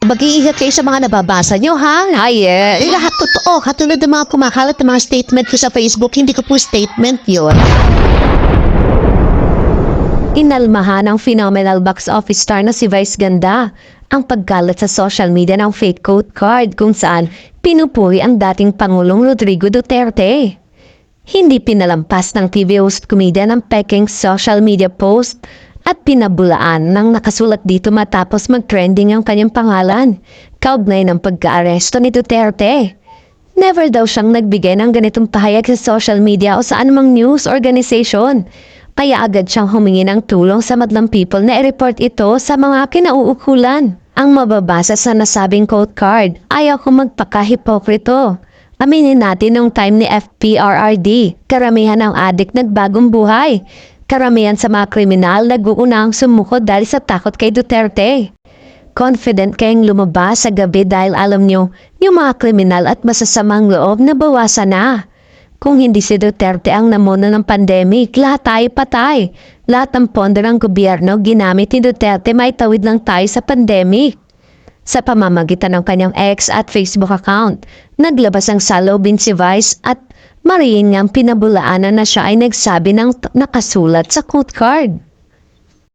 Mag-iingat kayo sa mga nababasa nyo, ha? Ay, lahat totoo. Katulad ng mga kumakalat ng mga statement ko sa Facebook, hindi ko po statement yun. Inalmahan ng phenomenal box office star na si Vice Ganda ang pagkalat sa social media ng fake quote card kung saan pinupuri ang dating Pangulong Rodrigo Duterte. Hindi pinalampas ng TV host comedian ang peking social media post at pinabulaan ng nakasulat dito matapos mag-trending ang kanyang pangalan, kaugnay ng pagka-aresto ni Duterte. Never daw siyang nagbigay ng ganitong pahayag sa social media o sa anumang news organization. Kaya agad siyang humingi ng tulong sa madlang people na i-report ito sa mga kinauukulan. Ang mababasa sa nasabing quote card, ayaw ko magpaka-hipokrito. Aminin natin nung time ni FPRRD, karamihan ng adik nagbagong buhay. Karamihan sa mga kriminal nag-uunang sumuko dahil sa takot kay Duterte. Confident kayong lumabas sa gabi dahil alam nyo, yung mga kriminal at masasamang loob na bawasan na. Kung hindi si Duterte ang namuno ng pandemic, lahat tayo patay. Lahat ng pondo ng gobyerno ginamit ni Duterte, may tawid lang tayo sa pandemic. Sa pamamagitan ng kanyang X at Facebook account, naglabas ang salobin si Vice at mariin ngang pinabulaanan na siya ay nagsabi ng nakasulat sa quote card.